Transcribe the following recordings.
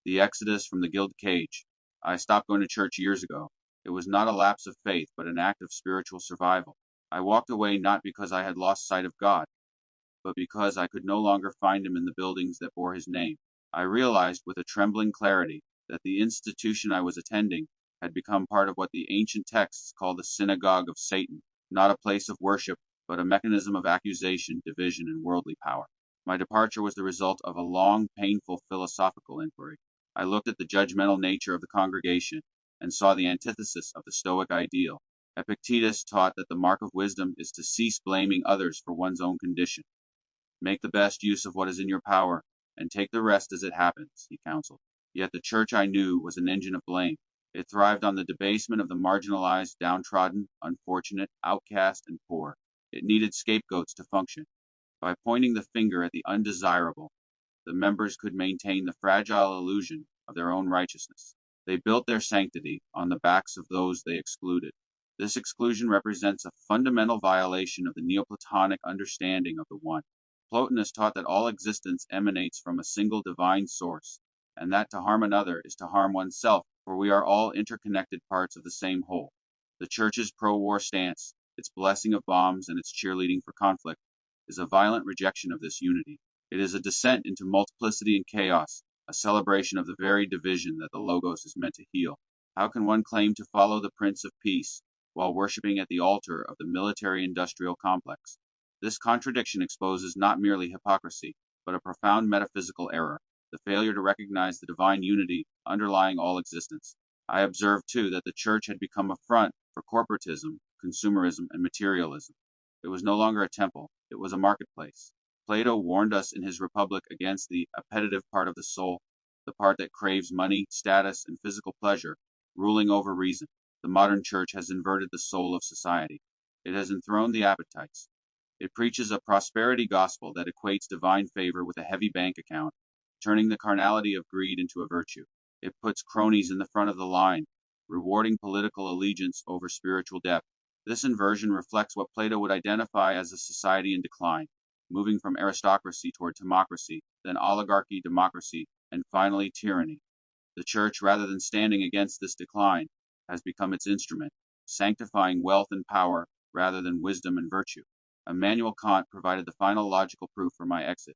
The exodus from the guild cage. I stopped going to church years ago. It was not a lapse of faith, but an act of spiritual survival. I walked away not because I had lost sight of God, but because I could no longer find him in the buildings that bore his name. I realized with a trembling clarity that the institution I was attending had become part of what the ancient texts call the synagogue of Satan, not a place of worship, but a mechanism of accusation, division, and worldly power. My departure was the result of a long, painful philosophical inquiry. I looked at the judgmental nature of the congregation and saw the antithesis of the Stoic ideal. Epictetus taught that the mark of wisdom is to cease blaming others for one's own condition. Make the best use of what is in your power, and take the rest as it happens, he counseled. Yet the church I knew was an engine of blame. It thrived on the debasement of the marginalized, downtrodden, unfortunate, outcast, and poor. It needed scapegoats to function. By pointing the finger at the undesirable, the members could maintain the fragile illusion of their own righteousness. They built their sanctity on the backs of those they excluded. This exclusion represents a fundamental violation of the Neoplatonic understanding of the One. Plotinus taught that all existence emanates from a single divine source, and that to harm another is to harm oneself, for we are all interconnected parts of the same whole. The Church's pro-war stance, its blessing of bombs and its cheerleading for conflict, is a violent rejection of this unity. It is a descent into multiplicity and chaos, a celebration of the very division that the Logos is meant to heal. How can one claim to follow the Prince of Peace while worshiping at the altar of the military-industrial complex? This contradiction exposes not merely hypocrisy, but a profound metaphysical error, the failure to recognize the divine unity underlying all existence. I observed, too, that the Church had become a front for corporatism, consumerism, and materialism. It was no longer a temple, it was a marketplace. Plato warned us in his Republic against the appetitive part of the soul, the part that craves money, status, and physical pleasure, ruling over reason. The modern Church has inverted the soul of society. It has enthroned the appetites. It preaches a prosperity gospel that equates divine favor with a heavy bank account, turning the carnality of greed into a virtue. It puts cronies in the front of the line, rewarding political allegiance over spiritual depth. This inversion reflects what Plato would identify as a society in decline, moving from aristocracy toward democracy, then oligarchy, democracy, and finally tyranny. The Church, rather than standing against this decline, has become its instrument, sanctifying wealth and power rather than wisdom and virtue. Immanuel Kant provided the final logical proof for my exit.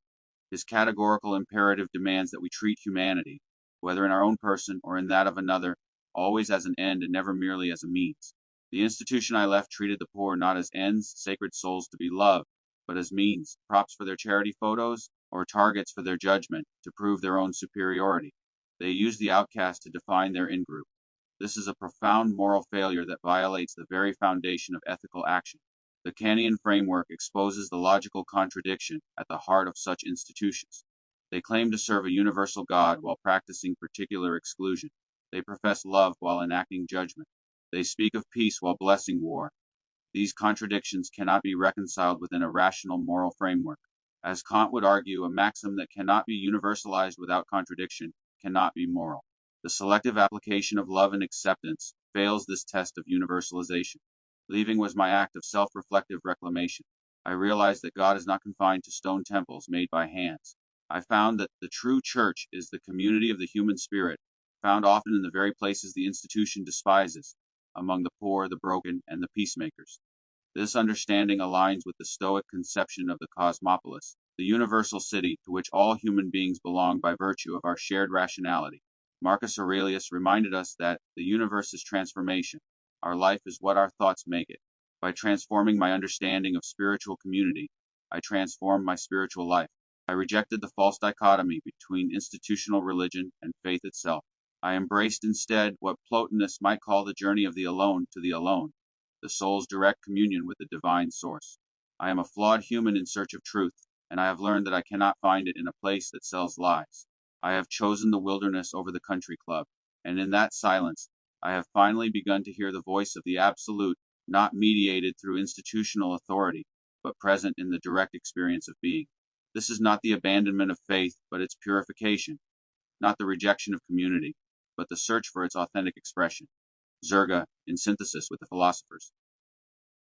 His categorical imperative demands that we treat humanity, whether in our own person or in that of another, always as an end and never merely as a means. The institution I left treated the poor not as ends, sacred souls to be loved, but as means, props for their charity photos, or targets for their judgment, to prove their own superiority. They used the outcast to define their in-group. This is a profound moral failure that violates the very foundation of ethical action. The Kantian framework exposes the logical contradiction at the heart of such institutions. They claim to serve a universal God while practicing particular exclusion. They profess love while enacting judgment. They speak of peace while blessing war. These contradictions cannot be reconciled within a rational moral framework. As Kant would argue, a maxim that cannot be universalized without contradiction cannot be moral. The selective application of love and acceptance fails this test of universalization. Leaving was my act of self-reflective reclamation. I realized that God is not confined to stone temples made by hands. I found that the true church is the community of the human spirit, found often in the very places the institution despises, among the poor, the broken, and the peacemakers. This understanding aligns with the Stoic conception of the cosmopolis, the universal city to which all human beings belong by virtue of our shared rationality. Marcus Aurelius reminded us that the universe is transformation. Our life is what our thoughts make it. By transforming my understanding of spiritual community, I transformed my spiritual life. I rejected the false dichotomy between institutional religion and faith itself. I embraced instead what Plotinus might call the journey of the alone to the alone, the soul's direct communion with the divine source. I am a flawed human in search of truth, and I have learned that I cannot find it in a place that sells lies. I have chosen the wilderness over the country club, and in that silence, I have finally begun to hear the voice of the absolute, not mediated through institutional authority, but present in the direct experience of being. This is not the abandonment of faith, but its purification, not the rejection of community, but the search for its authentic expression. Zerga, in synthesis with the philosophers.